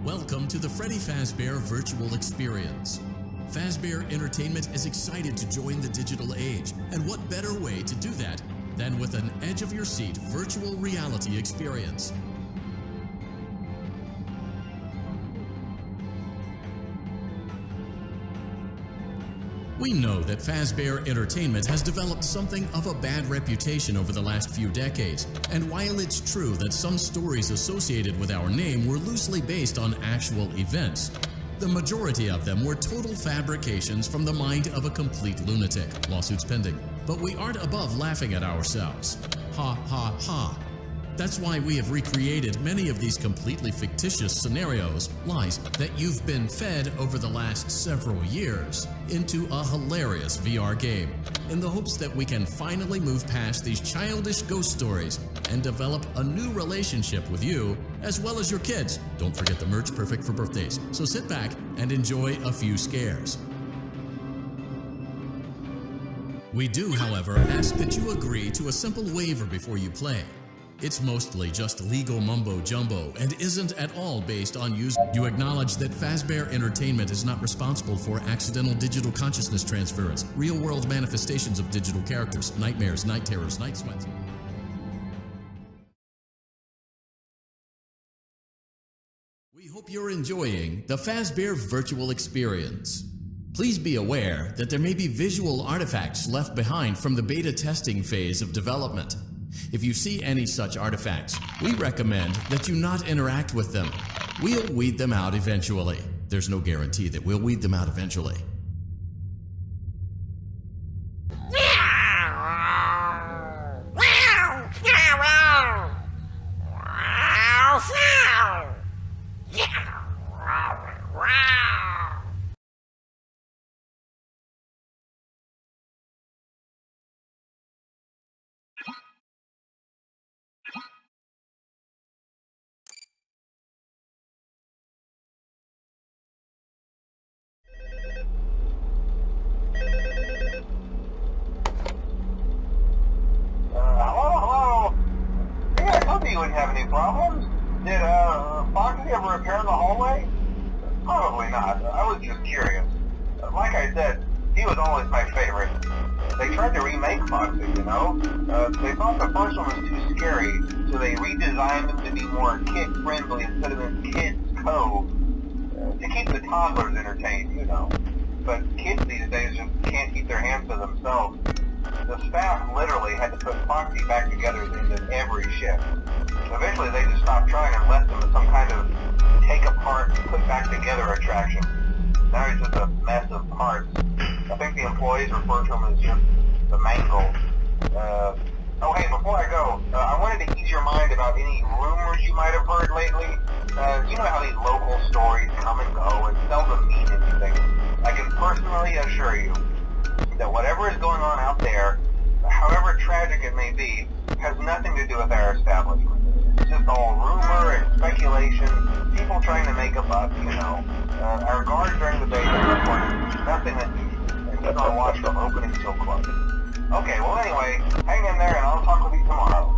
Welcome to the Freddy Fazbear Virtual Experience. Fazbear Entertainment is excited to join the digital age, and what better way to do that than with an edge-of-your-seat virtual reality experience. We know that Fazbear Entertainment has developed something of a bad reputation over the last few decades, and while it's true that some stories associated with our name were loosely based on actual events, the majority of them were total fabrications from the mind of a complete lunatic. Lawsuits pending. But we aren't above laughing at ourselves. Ha ha ha. That's why we have recreated many of these completely fictitious scenarios, lies that you've been fed over the last several years, into a hilarious VR game, in the hopes that we can finally move past these childish ghost stories and develop a new relationship with you, as well as your kids. Don't forget the merch, perfect for birthdays. So sit back and enjoy a few scares. We do, however, ask that you agree to a simple waiver before you play. It's mostly just legal mumbo-jumbo and isn't at all based on use. You acknowledge that Fazbear Entertainment is not responsible for accidental digital consciousness transference, real-world manifestations of digital characters, nightmares, night terrors, night sweats. We hope you're enjoying the Fazbear Virtual Experience. Please be aware that there may be visual artifacts left behind from the beta testing phase of development. If you see any such artifacts, we recommend that you not interact with them. We'll weed them out eventually. There's no guarantee that we'll weed them out eventually. You wouldn't have any problems. Did Foxy ever appear in the hallway? Probably not. I was just curious. Like I said, he was always my favorite. They tried to remake Foxy, you know? They thought the first one was too scary, so they redesigned him to be more kid-friendly instead of in Kids Cove. To keep the toddlers entertained, you know. But kids these days just can't keep their hands to themselves. The staff literally had to put Foxy back together at the end of every shift. Eventually they just stopped trying and left him as some kind of take apart and put back together attraction. Now he's just a mess of parts. I think the employees refer to him as just the mangle. Oh hey, before I go, I wanted to ease your mind about any rumors you might have heard lately. You know how these local stories come and go and seldom mean anything. I can personally assure you that whatever is going on out there, however tragic it may be, has nothing to do with our establishment. It's just all rumor and speculation, people trying to make a buck, you know. Our guards during the day have reported nothing unusual, and keep on watch from opening till closing. Okay, well anyway, hang in there and I'll talk with you tomorrow.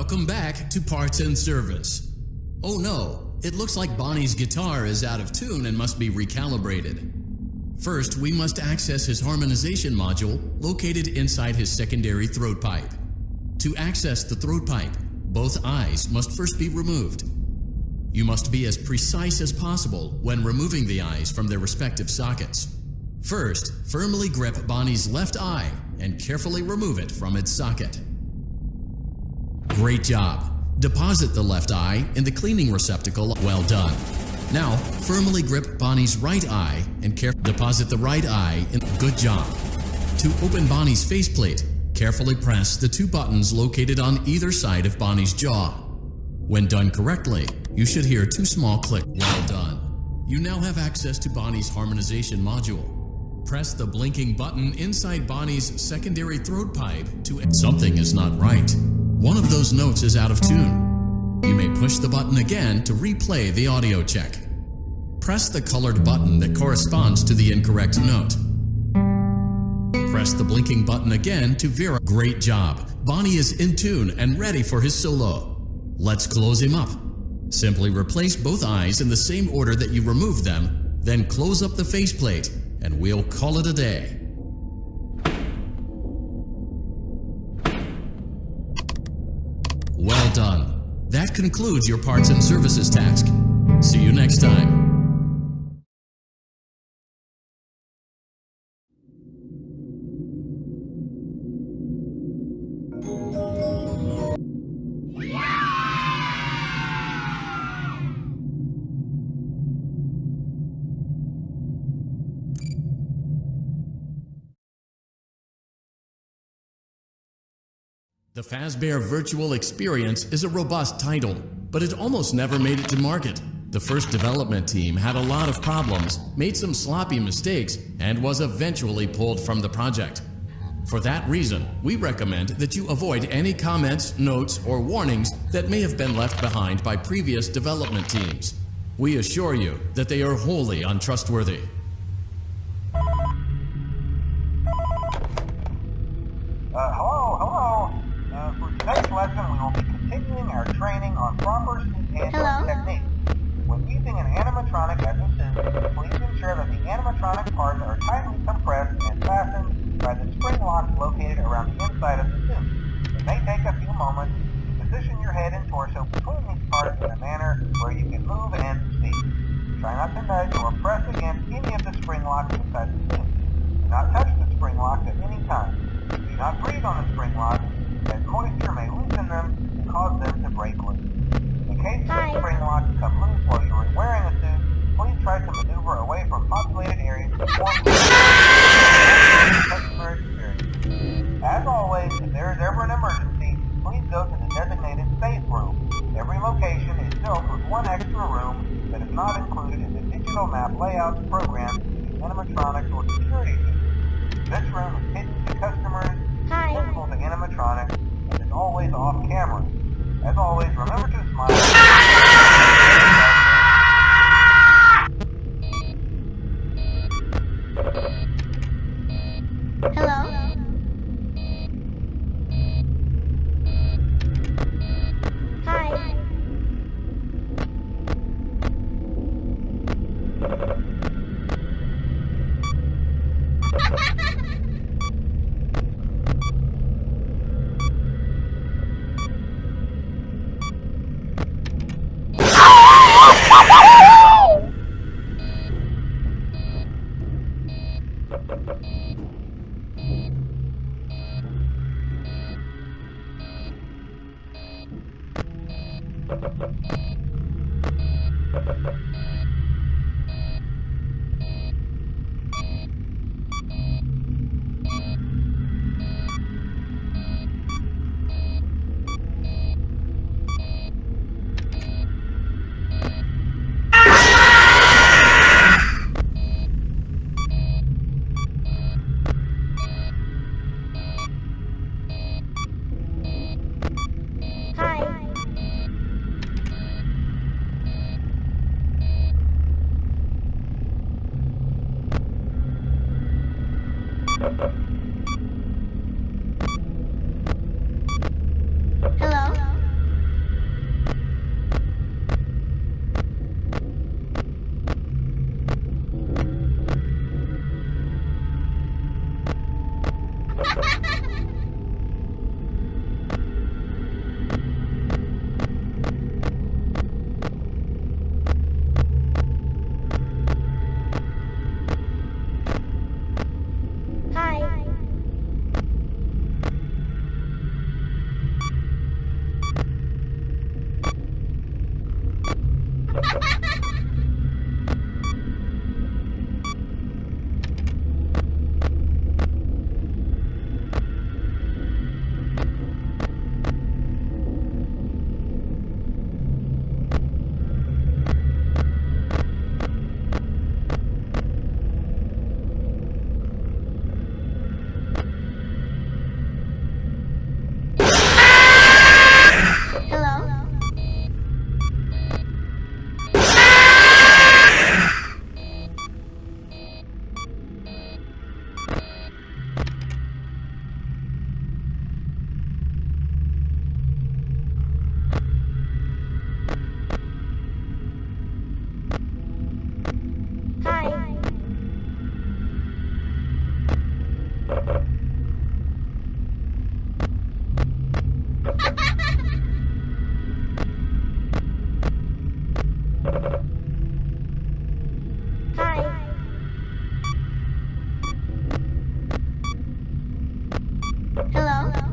Welcome back to Parts and Service. Oh no, it looks like Bonnie's guitar is out of tune and must be recalibrated. First, we must access his harmonization module located inside his secondary throat pipe. To access the throat pipe, both eyes must first be removed. You must be as precise as possible when removing the eyes from their respective sockets. First, firmly grip Bonnie's left eye and carefully remove it from its socket. Great job! Deposit the left eye in the cleaning receptacle. Well done. Now, firmly grip Bonnie's right eye and deposit the right eye in. Good job. To open Bonnie's faceplate, carefully press the two buttons located on either side of Bonnie's jaw. When done correctly, you should hear two small clicks. Well done. You now have access to Bonnie's harmonization module. Press the blinking button inside Bonnie's secondary throat pipe to. Something is not right. One of those notes is out of tune. You may put push the button again to replay the audio check. Press the colored button that corresponds to the incorrect note. Press the blinking button again to verify. Great job! Bonnie is in tune and ready for his solo. Let's close him up. Simply replace both eyes in the same order that you removed them, then close up the faceplate, and we'll call it a day. Well done. That concludes your parts and services task. See you next time. The Fazbear Virtual Experience is a robust title, but it almost never made it to market. The first development team had a lot of problems, made some sloppy mistakes, and was eventually pulled from the project. For that reason, we recommend that you avoid any comments, notes, or warnings that may have been left behind by previous development teams. We assure you that they are wholly untrustworthy. Hello. For today's lesson, we will be continuing our training on proper suit handling techniques. When using an animatronic as a suit, please ensure that the animatronic parts are tightly compressed and fastened by the spring locks located around the inside of the suit. It may take a few moments to position your head and torso between these parts in a manner where you can move and speak. Try not to nudge or press against any of the spring locks inside the suit. Do not touch the spring locks at any time. Do not breathe on the spring locks, as moisture may loosen them and cause them to break loose. In case the spring locks come loose while you are wearing a suit, please try to maneuver away from populated areas to form customer experience. As always, if there is ever an emergency, please go to the designated safe room. Every location is built with one extra room that is not included in the digital map layouts programmed to the animatronics or security suits. This room is hidden to customers, visible to animatronics, and is always off camera. As always, remember to smile. Hello? Hi. Hello? Hi. Hello?